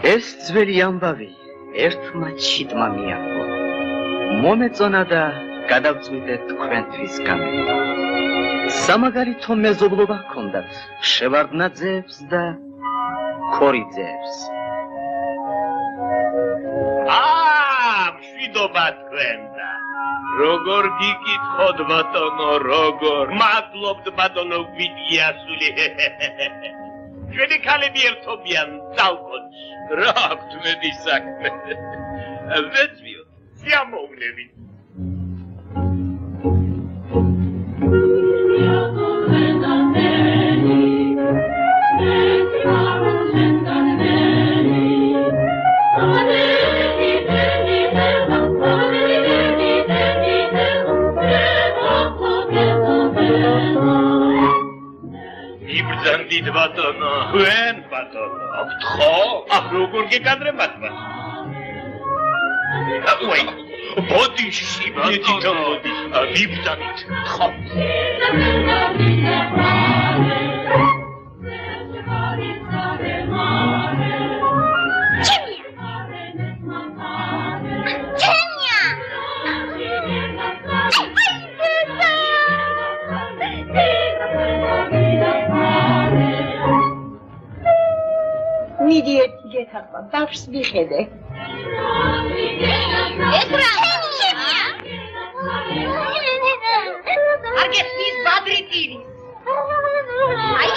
ეს ძველი ამბავი ერთმა ჩიტმა მიაყო. მომეწონა და გადავწყვიტეთ თქვენთვის გამი. სამაგალითო მეზობლობა ჰქონდათ შევარდნაძეებს და ქორიძეებს. მშვიდობა თქვენდა. როგორ გიკითხოთ ბატონო, როგორ? მადლობთ ბატონო გვიდიასული. ჩვენი ქალები ერთობიან ძალკონში. რა აქვთ მედი საქმე? ვეცვიოთ, სიამოვნებით. იბრძანდით ბატონო, თქვენ ბატონო, გთხოვ, როგორ გეკადრებათ მას? ვაი, ბოდიში, ბატონო, მიბრძანით, გთხოვ. მიდი ერთი გეთახვა, ბავშვს მიხედე. ეს რა? არ გესმის ბადრიტირი. აი,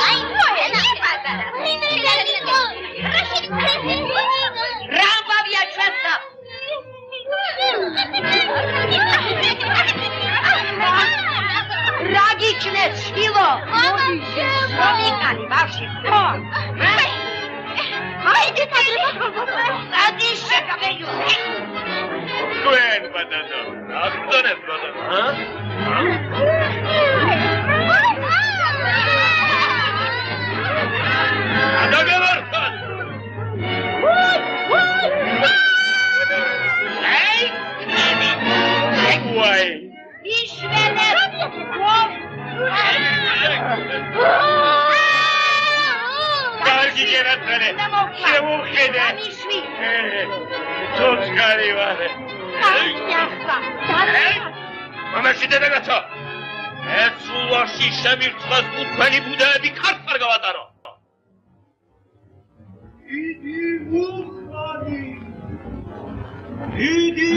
რა ბავია ჩვენსა? რა გიჩნეთ, შვილო? მოდი, მომიკალი ბავშვი, ხო? Hai de padre, adică cabelul. Თქვენ ბატონო, აბტონებ ბატონო, ადაგებარხოთ. Hey! Why? იშვენე. კარგი გერაცალე, შევუხედე. თოცხარი ვარე. მამაში დედაგაცო, ეს სულაში შემირცხას თქვენი ბუდეები ქართ არ გავატარო. დიდი მუხარი, დიდი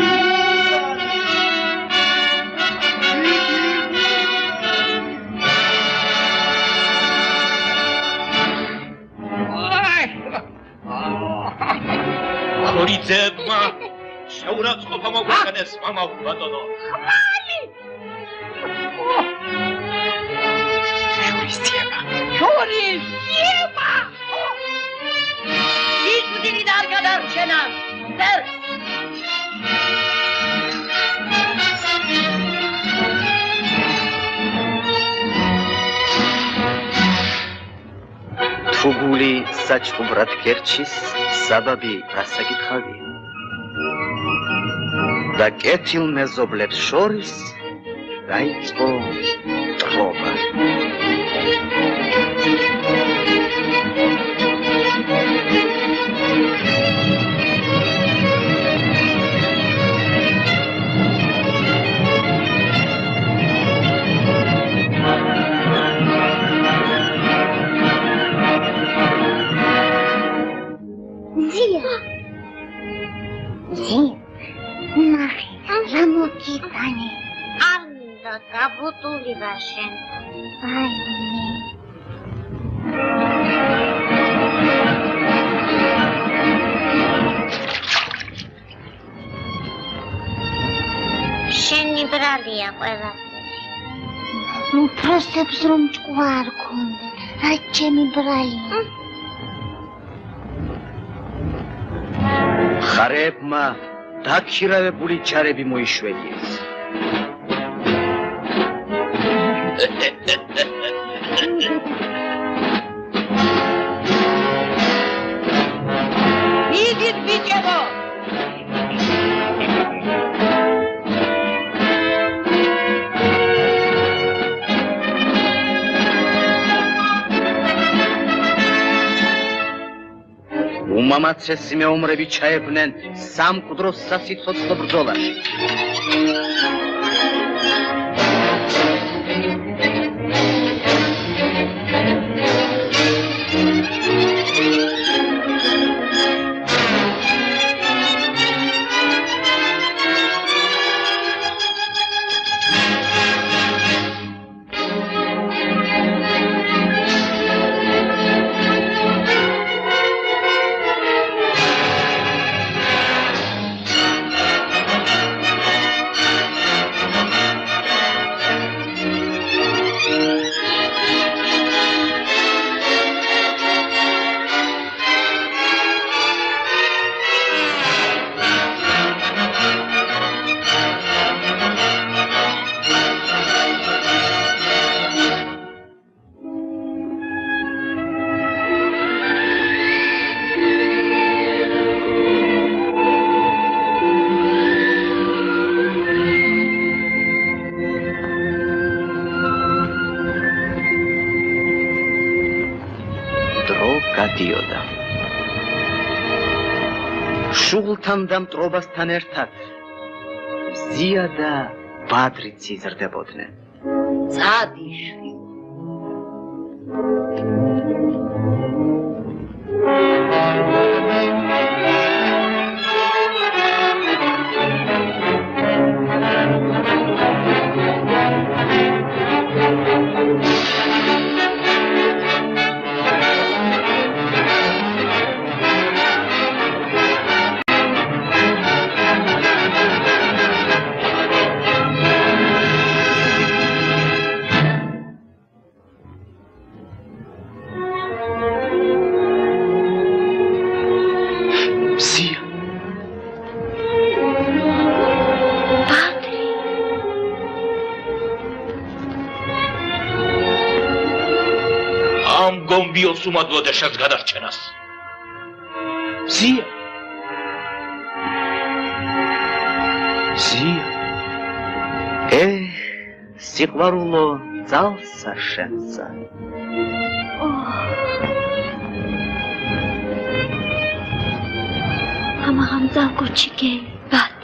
ქორიძეებმა შეურაცხყოფა მოგვეყენეს მამაო ბატონო. ხმალი! შურისძიება! იშვიდინი და არ გადარჩენა. დერს! თუ გული საჭყუბრად გერჩის, საბაბი რასაკითხავია? და კეთილ მეზობლებს შორის დაიწყო ტრობა. Gabutuli vashen. Ay, me. Sheni bralia ყველაფერი. Უბრალოდ რომ ჭკვა არ ქონდა. რა ჩემი ბრალია. ხარებმა დაქირავებული ჯარები მოიშვერიეს. Idit biçero. უმამაცესი მეომრები ჩაებნენ სამკვდრო სასიცოცხლო ბრძოლაში. გადიოდა. შულთან და მტრობასთან ერთად ზია და ბადრიც იზრდებოდნენ. წადიშვილი. გომბიოს უმადლოდ ეშაც გადარჩენას. ზია. ზია. სიყვარულო ძალსა შენსა. ამაღამ ძალკუჩი გელი, ბადრი.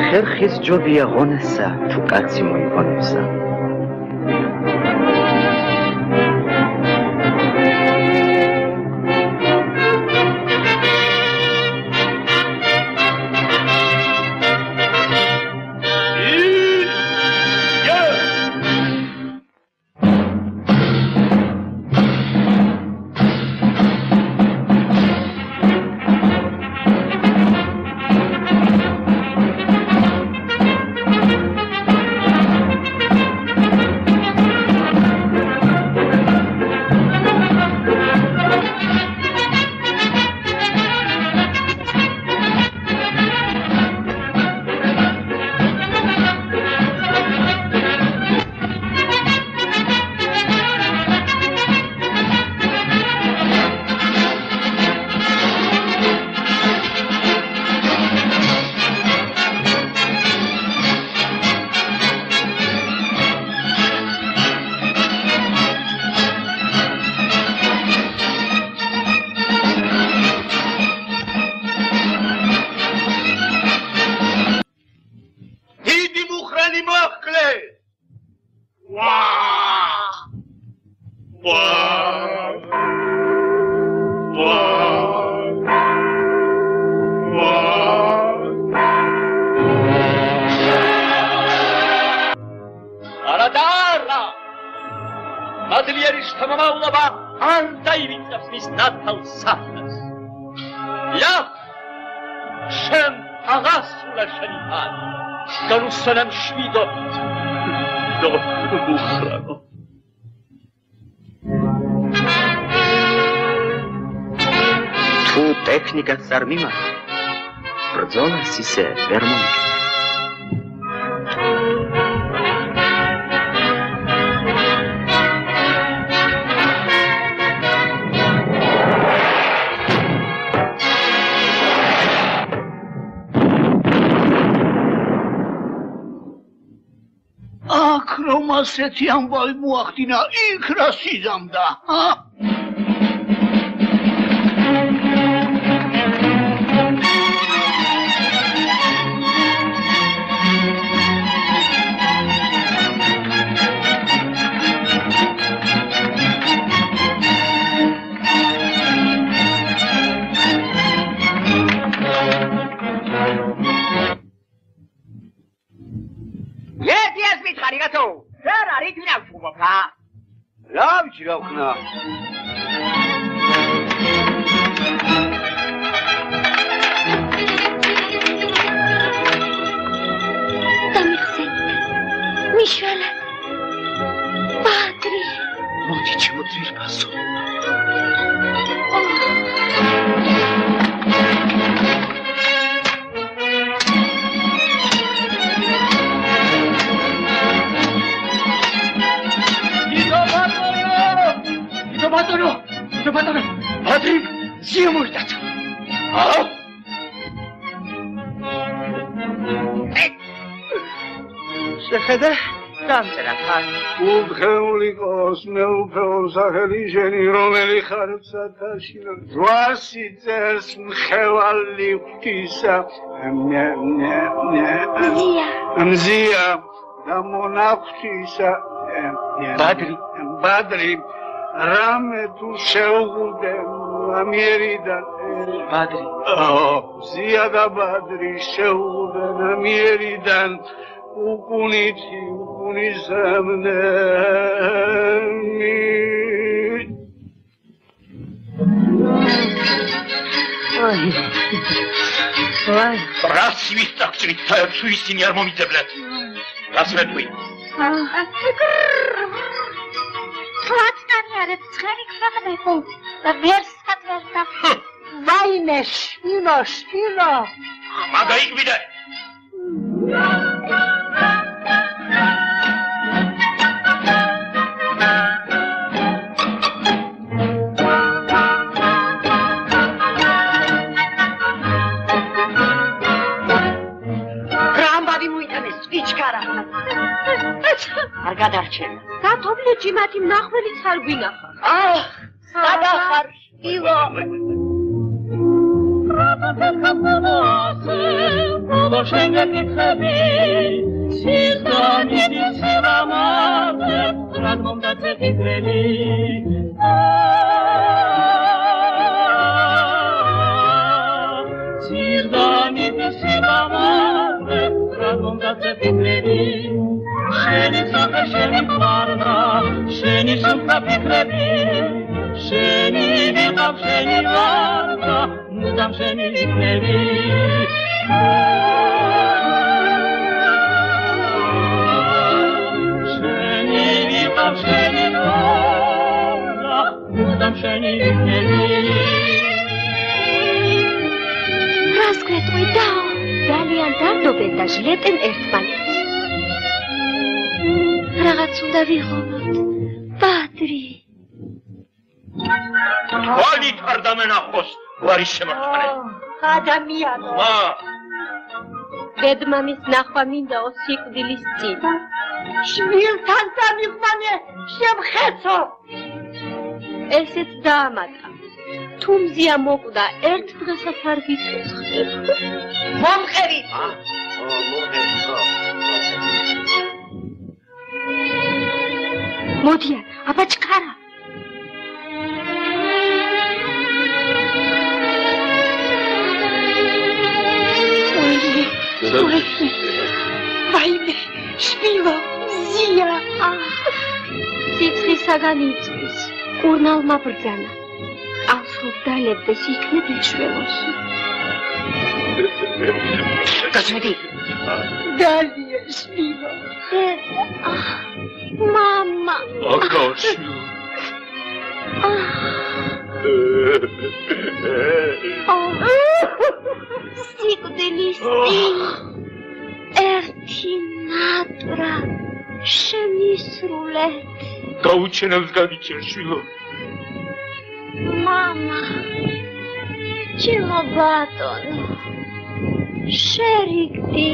ხერხის ჯობია ღონესა თუ კაცი მოიგონებსა. არადარა მადლიერის თამამავლობა არ დაივიწყებს მის ნათელ საფრთხეს. ია შენ აღასრულე შენი ფარი განუსვენებ შვიდობ უხრანო თუ ტექნიკაც არ მიმართ ბრძოლას ისე ვერ მომიგებ. რომ ასეთი ამბავი მოახდინა, იქ რა სიზამდა, Ravna. Damixet, Mishvela, Padri. Moći ćemo Dzirbasu. Πατώρο, Πατρί, ζία μου ήρθατε. Σε ხედε, დამწერა ხარ. უბრალოდ მეუფეო სახელი შენი რომელი ხარ ცათაშინა ძვასი წერს მხევალი ღვთისა მზია და მონაღვთისა ბადრი რამე თუ შეუღუდე ამიერიდან ბადრი მზია და ბადრი შეუღუდე ამიერიდან უკუნითი უკუნისამნემი ვაი რას ვისწავლით თუ ისინი არ მომიძებლეთ რას ვეთქვი Platnani are ცხენი ქვეყნებო და ვერ სათვალდა ვაიმე შვილო მაგა იყვიდე არ გადარჩენა. გათობლეჯი მათი მნახველიც არ გვინახა. სადახარ ილო. Sheni sache sheni parna, sheni sukha pikrebi, sheni vidav sheni varna, mudam sheni pikrebi. Sheni vidav sheni varna, mudam sheni pikrebi. Razgretui dao, ძალიან დარდობენ და ჟლეტენ ერთმანეთს. Რაღაც უნდა ვიღონოთ, ბადრი. თვალით არ დამენახოს გვარის შემორჩენელი. ადამიანო. დედმამის ნახვა მინდაო სიკვდილის წინ. შვილთან დამიყვანე, შემხეცო. ესეც დაამატა. თუ მზია მოკვდა, ერთ დღესაც არ გიწუხებ. მომყევი. მოდიან, აბა ჩქარა. ვაიმე, შვილო, ზია. სიცხისაგან იწვის, კურნალმა ბრძანა. ყავს რომ დალებდეს იქნებ ეშველოსი. გაჩვედი. დალია, შვილო. მამა. აკაშვილო. სიკვდილის წინ ერთი ნატრა შემისრულეთ. გაუჩენავს გაგიჩენ შვილო. მამა, ჩემო ბატონო, შერიგდი.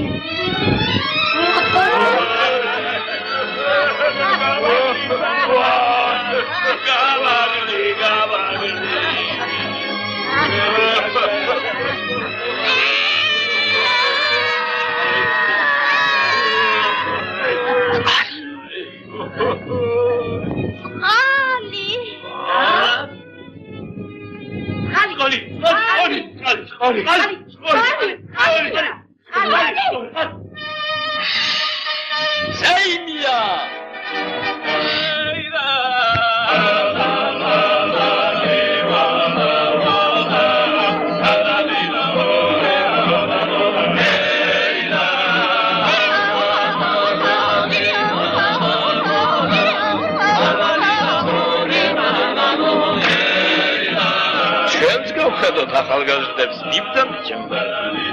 ახალგაზრდებს მიბძამჭამდა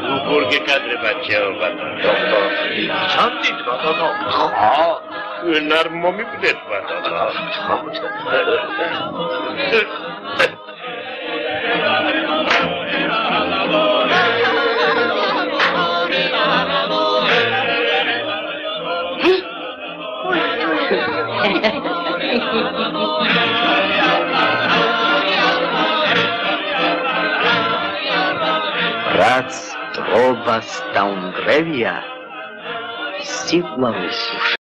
როგორ გეკადრება ჩემო ბატონო ჩამდით ბატონო ვინ არ მომიკვდეთ ბატონო რაც დრობას დაუნგრევია სიყვარულს